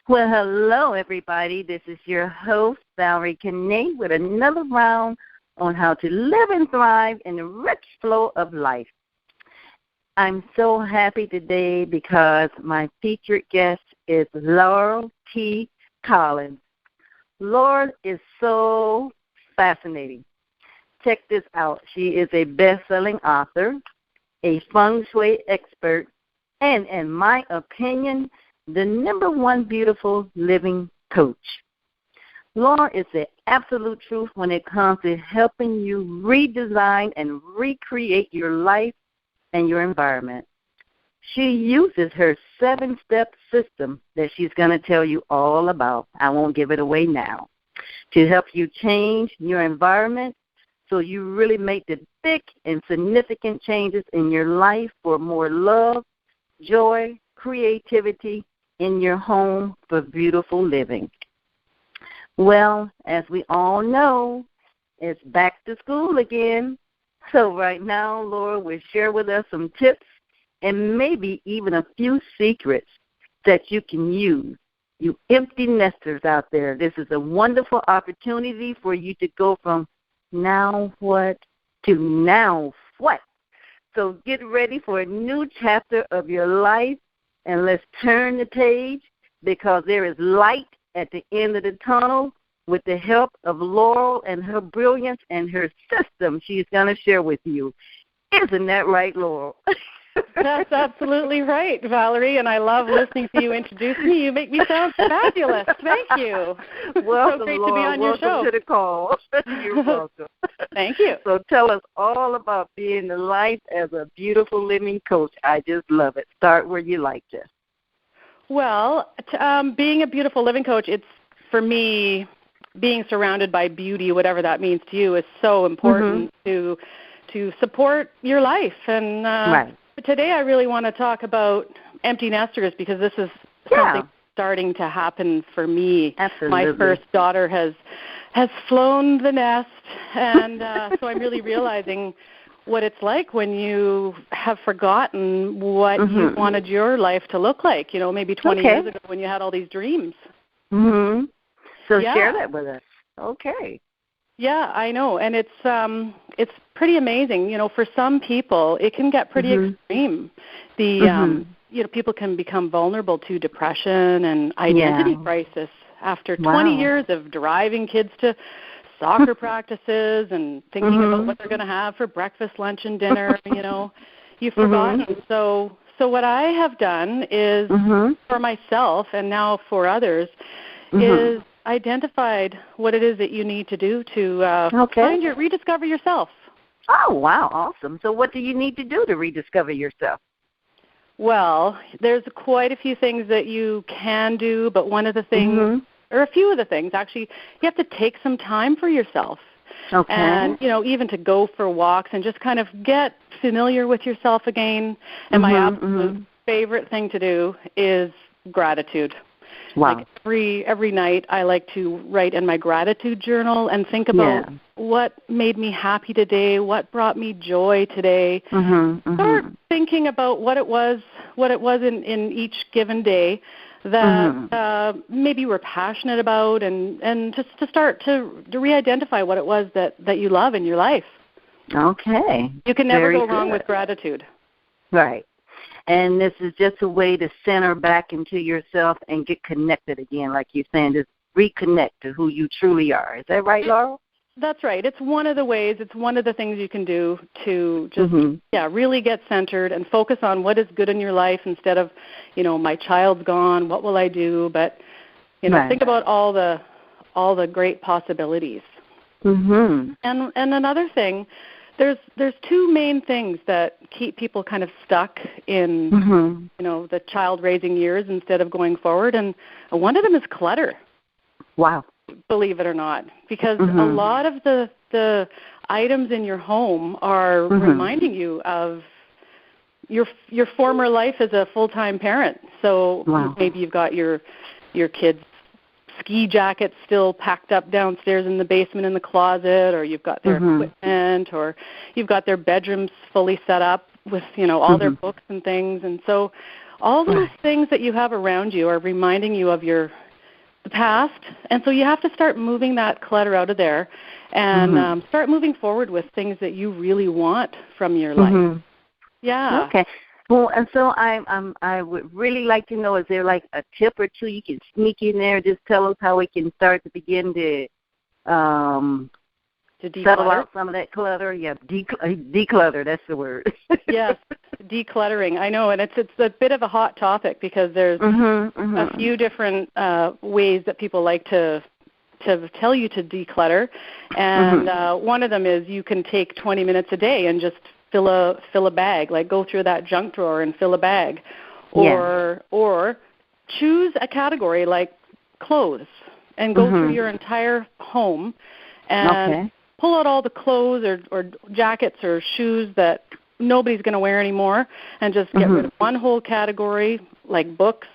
Well, hello, everybody. This is your host, Laurel Colins, with another round on how to live and thrive in the rich flow of life. I'm so happy today because my featured guest is Laurel T. Colins. Laurel is so fascinating. Check this out. She is a best-selling author, a Feng Shui expert, and in my opinion, the number one beautiful living coach. Laura is the absolute truth when it comes to helping you redesign and recreate your life and your environment. She uses her 7-step system that she's going to tell you all about. I won't give it away now. To help you change your environment so you really make the big and significant changes in your life for more love, joy, creativity, in your home for beautiful living. Well, as we all know, it's back to school again. So right now, Laura will share with us some tips and maybe even a few secrets that you can use. You empty nesters out there, this is a wonderful opportunity for you to go from now what to now what. So get ready for a new chapter of your life. And let's turn the page because there is light at the end of the tunnel with the help of Laurel and her brilliance and her system she's going to share with you. Isn't that right, Laurel? That's absolutely right, Valerie, and I love listening to you introduce me. You make me sound fabulous. Thank you. Welcome, so great Laurel. To be on your show. Welcome to the call. You're welcome. Thank you. So tell us all about being the life as a beautiful living coach. I just love it. Start where you like to. Well, being a beautiful living coach, it's, for me, being surrounded by beauty, whatever that means to you, is so important to support your life. And right. Today I really want to talk about empty nesters because this is something starting to happen for me. Absolutely. My first daughter has flown the nest, and so I'm really realizing what it's like when you have forgotten what you wanted your life to look like, maybe 20 years ago when you had all these dreams. So share that with us. Okay. Yeah, I know, and it's pretty amazing. For some people, it can get pretty extreme. People can become vulnerable to depression and identity crisis after 20 years of driving kids to soccer practices and thinking about what they're going to have for breakfast, lunch, and dinner. You've forgotten. So what I have done is for myself and now for others is identified what it is that you need to do to rediscover yourself. Oh, wow, awesome. So what do you need to do to rediscover yourself? Well, there's quite a few things that you can do, but one of the things, or a few of the things, actually, you have to take some time for yourself. Okay. And, even to go for walks and just kind of get familiar with yourself again. And my absolute favorite thing to do is gratitude. Wow. Like every night I like to write in my gratitude journal and think about what made me happy today, what brought me joy today. Start thinking about what it was in each given day that maybe we're passionate about and just to start to re-identify what it was that you love in your life. Okay. You can never go wrong with gratitude. Right. And this is just a way to center back into yourself and get connected again, like you're saying, just reconnect to who you truly are. Is that right, Laurel? That's right. It's one of the ways, it's one of the things you can do to just, really get centered and focus on what is good in your life instead of, my child's gone, what will I do? But, think about all the great possibilities. And another thing, there's two main things that keep people kind of stuck in, the child-raising years instead of going forward, and one of them is clutter. Wow. Believe it or not, because a lot of the items in your home are reminding you of your former life as a full-time parent. So maybe you've got your kids' ski jackets still packed up downstairs in the basement in the closet, or you've got their equipment, or you've got their bedrooms fully set up with all their books and things. And so all those things that you have around you are reminding you of the past. And so you have to start moving that clutter out of there and start moving forward with things that you really want from your life. Yeah. Okay. Well, and so I would really like to know, is there like a tip or two you can sneak in there? Just tell us how we can start to begin to settle out some of that clutter. Yeah, declutter. That's the word. Yes, decluttering. I know, and it's a bit of a hot topic because there's a few different ways that people like to tell you to declutter, and one of them is you can take 20 minutes a day and just fill a bag, like go through that junk drawer and fill a bag, or choose a category like clothes and go through your entire home and pull out all the clothes or jackets or shoes that nobody's going to wear anymore and just get rid of one whole category, like books.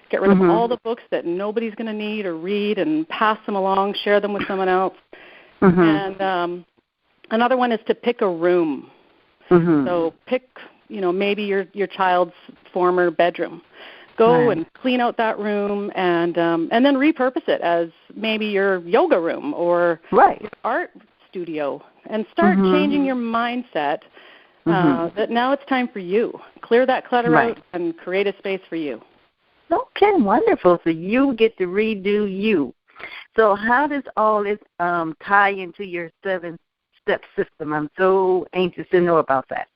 Get rid of all the books that nobody's going to need or read and pass them along, share them with someone else. And another one is to pick a room. So pick, maybe your child's former bedroom. Go and clean out that room and then repurpose it as maybe your yoga room or your art studio, and start changing your mindset that now it's time for you. Clear that clutter out and create a space for you. Okay, wonderful. So you get to redo you. So how does all this tie into your 7-step system? I'm so anxious to know about that.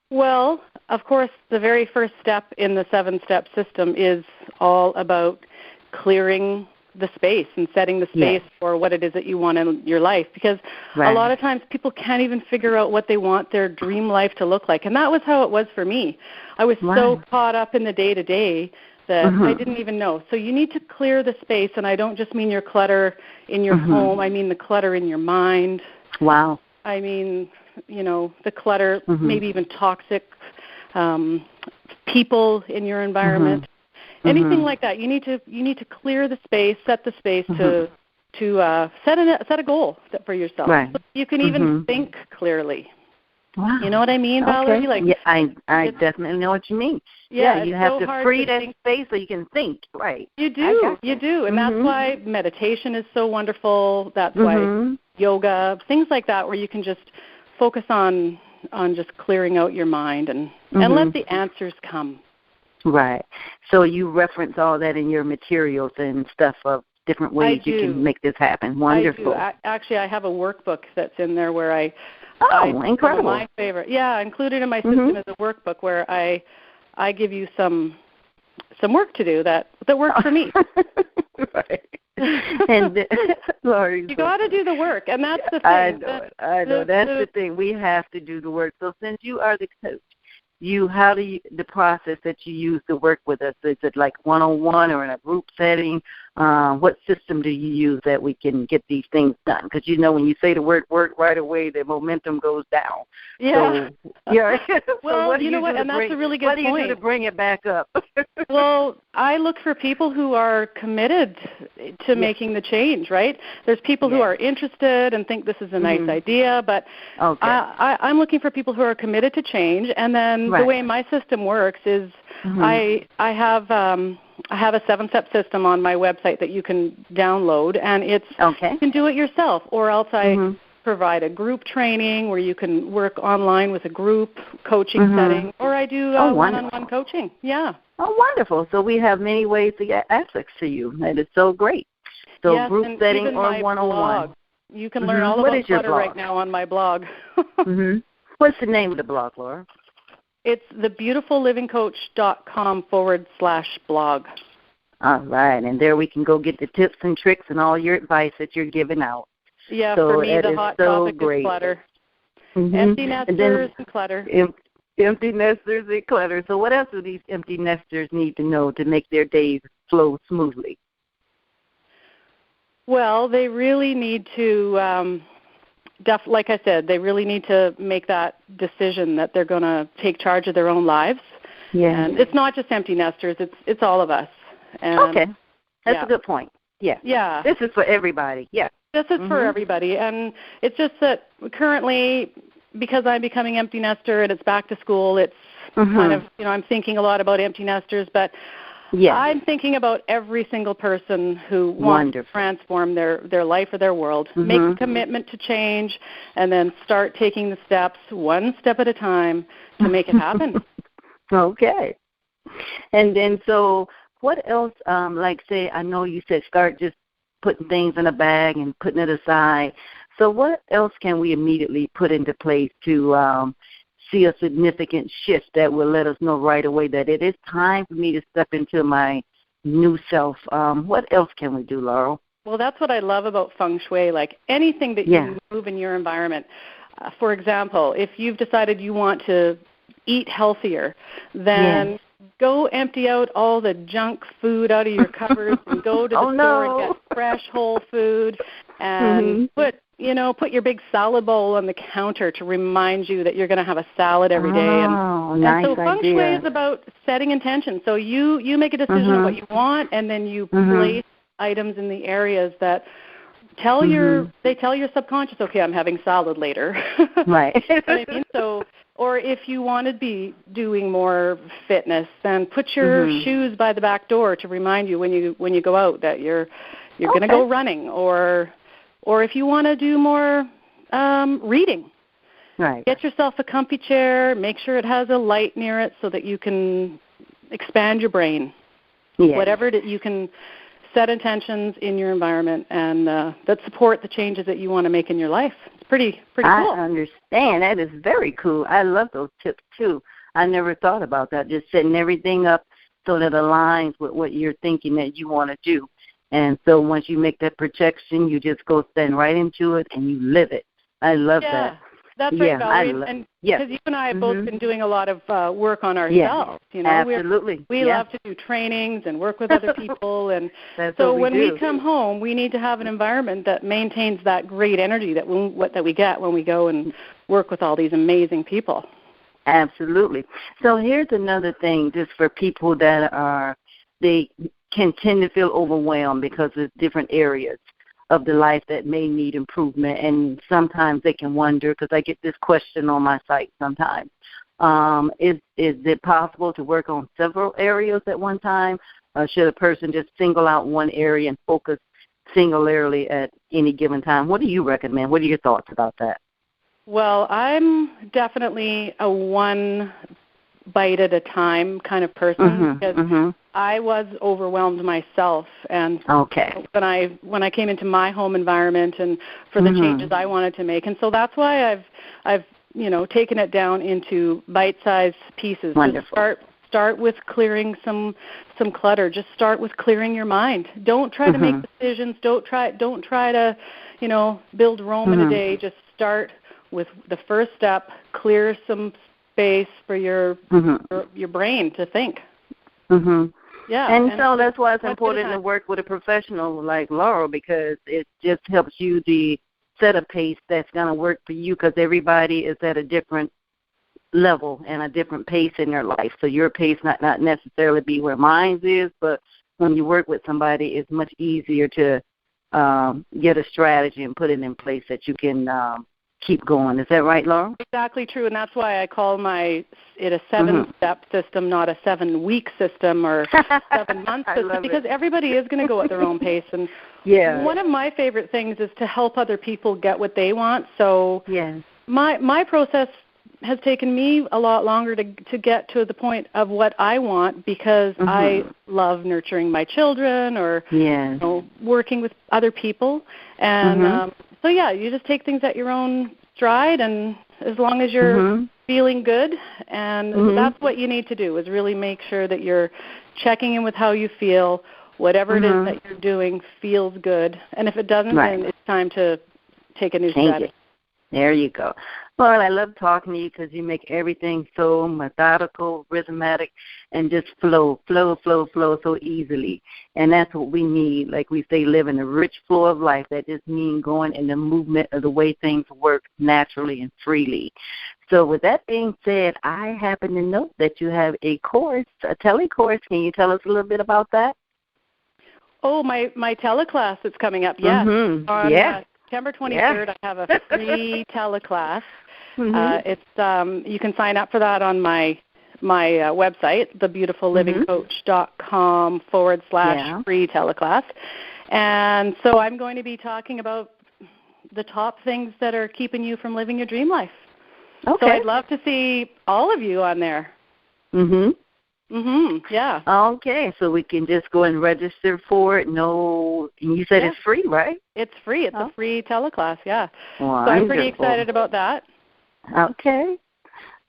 Well, of course, the very first step in the 7-step system is all about clearing the space and setting the space for what it is that you want in your life, because a lot of times people can't even figure out what they want their dream life to look like. And that was how it was for me. I was so caught up in the day-to-day that I didn't even know. So you need to clear the space, and I don't just mean your clutter in your home. I mean the clutter in your mind. Wow. I mean, the clutter, maybe even toxic people in your environment. Anything like that. You need to clear the space, set the space to set a goal for yourself. So you can even think clearly. Wow. You know what I mean, Valerie? Like, yeah, I definitely know what you mean. Yeah, you have to free that space so you can think. Right. You do, and that's why meditation is so wonderful. That's why yoga, things like that, where you can just focus on just clearing out your mind and let the answers come. Right. So you reference all that in your materials and stuff of different ways you can make this happen. Wonderful. I do. Actually, I have a workbook that's in there where incredible. My favorite. Yeah, included in my system is a workbook where I give you some work to do that works for me. Right. And Laurie, you got to do the work, and that's the thing. I know. That's the thing. We have to do the work. So since you are the coach, how do the process that you use to work with us? Is it like one-on-one or in a group setting? What system do you use that we can get these things done? Because when you say the word work right away, the momentum goes down. Yeah. So, well, what do you know what? And that's a really good point. What do you do to bring it back up? Well, I look for people who are committed to making the change, right? There's people who are interested and think this is a nice idea, but I'm looking for people who are committed to change. And then the way my system works is I have a 7-step system on my website that you can download, and it's you can do it yourself, or else I provide a group training where you can work online with a group coaching setting, or I do one-on-one coaching. Yeah. Oh, wonderful. So we have many ways to get access to you. That is so great. So group setting or one-on-one. You can learn all about clutter right now on my blog. What's the name of the blog, Laura? It's thebeautifullivingcoach.com/blog. All right, and there we can go get the tips and tricks and all your advice that you're giving out. Yeah, so for me, the hot topic is clutter. Empty nesters and clutter. Empty nesters and clutter. So what else do these empty nesters need to know to make their days flow smoothly? Well, they really need to, like I said, they really need to make that decision that they're going to take charge of their own lives. Yeah. And it's not just empty nesters. It's all of us. And, okay. That's a good point. Yeah. Yeah. This is for everybody. Yeah. This is for everybody. And it's just that currently, because I'm becoming empty nester and it's back to school, it's kind of, I'm thinking a lot about empty nesters, but I'm thinking about every single person who wants to transform their life or their world, make a commitment to change, and then start taking the steps, one step at a time, to make it happen. Okay. And then so what else, like say, I know you said start just putting things in a bag and putting it aside. So what else can we immediately put into place to see a significant shift that will let us know right away that it is time for me to step into my new self? What else can we do, Laurel? Well, that's what I love about Feng Shui, like anything that you move in your environment. For example, if you've decided you want to eat healthier, then go empty out all the junk food out of your cupboards and go to the store and get fresh whole food and put your big salad bowl on the counter to remind you that you're going to have a salad every day. And so Feng Shui is about setting intention. So you make a decision on what you want, and then you place items in the areas that tell they tell your subconscious, okay, I'm having salad later. Right. You know what I mean? So, or if you want to be doing more fitness, then put your shoes by the back door to remind you when you go out that you're going to go running, or if you want to do more reading. Right. Get yourself a comfy chair, make sure it has a light near it so that you can expand your brain. Yes. Whatever that you can set intentions in your environment and that support the changes that you want to make in your life. It's pretty cool. I understand. That is very cool. I love those tips, too. I never thought about that, just setting everything up so that it aligns with what you're thinking that you want to do. And so once you make that projection, you just go stand right into it and you live it. I love that. That's right, Valerie. And because you and I have both been doing a lot of work on ourselves. Absolutely. We love to do trainings and work with other people. And so when we come home, we need to have an environment that maintains that great energy that we get when we go and work with all these amazing people. Absolutely. So here's another thing, just for people that they can tend to feel overwhelmed because of different areas of the life that may need improvement, and sometimes they can wonder, because I get this question on my site sometimes, is it possible to work on several areas at one time, or should a person just single out one area and focus singularly at any given time? What do you recommend? What are your thoughts about that? Well, I'm definitely a one bite at a time kind of person, because I was overwhelmed myself, and when I came into my home environment and for the changes I wanted to make, and so that's why I've taken it down into bite-sized pieces. Wonderful. Just start with clearing some clutter. Just start with clearing your mind. Don't try to make decisions. Don't try to build Rome in a day. Just start with the first step. Clear some space for your brain to think. Yeah, and so that's why it's important to work with a professional like Laurel, because it just helps you to set a pace that's going to work for you, because everybody is at a different level and a different pace in their life. So your pace might not necessarily be where mine is, but when you work with somebody, it's much easier to get a strategy and put it in place that you can keep going. Is that right, Laurel? Exactly true, and that's why I call it a 7-step system, not a 7-week system or 7-month system, because everybody is going to go at their own pace. And one of my favorite things is to help other people get what they want. So my process has taken me a lot longer to get to the point of what I want, because I love nurturing my children or working with other people. And so, you just take things at your own stride, and as long as you're feeling good, and that's what you need to do, is really make sure that you're checking in with how you feel. Whatever it is that you're doing feels good. And if it doesn't, then it's time to take a new strategy. There you go. Well, I love talking to you because you make everything so methodical, rhythmic, and just flow so easily. And that's what we need. Like we say, live in a rich flow of life. That just means going in the movement of the way things work naturally and freely. So with that being said, I happen to know that you have a course, a telecourse. Can you tell us a little bit about that? Oh, my teleclass is coming up, yes. On September 23rd, I have a free teleclass. It's you can sign up for that on my my website, thebeautifullivingcoach.com/free teleclass. And so I'm going to be talking about the top things that are keeping you from living your dream life. Okay. So I'd love to see all of you on there. Yeah. Okay, so we can just go and register for it. No, and you said it's free, right? It's free. It's a free teleclass, yeah. Wonderful. So I'm pretty excited about that. Okay.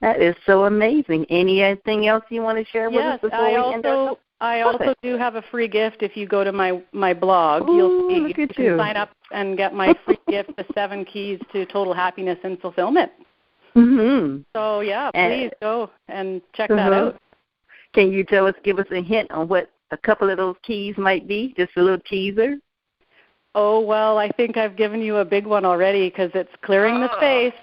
That is so amazing. Anything else you want to share with us before we end up? I also do have a free gift. If you go to my blog, you'll see you can sign up and get my free gift, the 7 Keys to Total Happiness and Fulfillment. So, yeah, please go and check that out. Can you give us a hint on what a couple of those keys might be, just a little teaser? Oh, well, I think I've given you a big one already because it's clearing the space.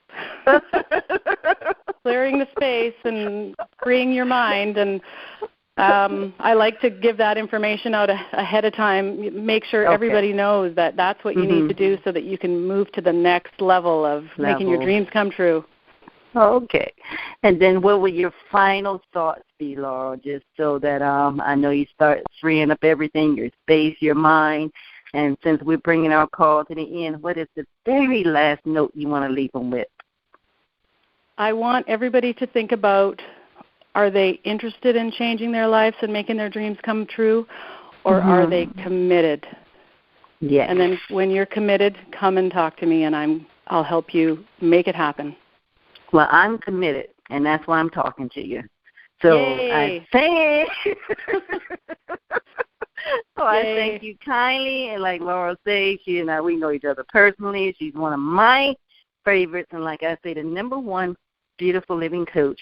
Clearing the space and freeing your mind. And I like to give that information out ahead of time, make sure everybody knows that that's what you need to do so that you can move to the next level of making your dreams come true. Okay. And then what would your final thoughts be, Laurel, just so that I know you start freeing up everything, your space, your mind. And since we're bringing our call to the end, what is the very last note you want to leave them with? I want everybody to think about, are they interested in changing their lives and making their dreams come true, or are they committed? Yes. And then when you're committed, come and talk to me, and I'll help you make it happen. Well, I'm committed, and that's why I'm talking to you. So Yay. I thank you kindly. And like Laurel says, she and we know each other personally. She's one of my favorites. And like I say, the number one beautiful living coach,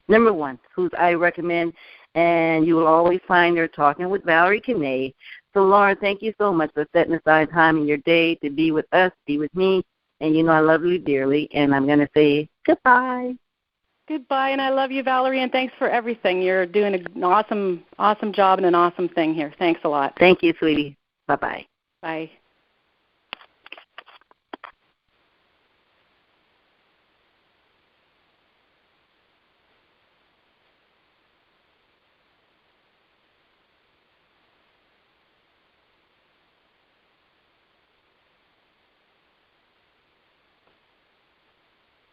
number one, who I recommend. And you will always find her talking with Valerie Kinney. So, Laura, thank you so much for setting aside time in your day to be with us, be with me. And you know I love you dearly. And I'm going to say goodbye. Goodbye, and I love you, Valerie, and thanks for everything. You're doing an awesome job and an awesome thing here. Thanks a lot. Thank you, sweetie. Bye-bye. Bye.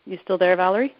You still there, Valerie?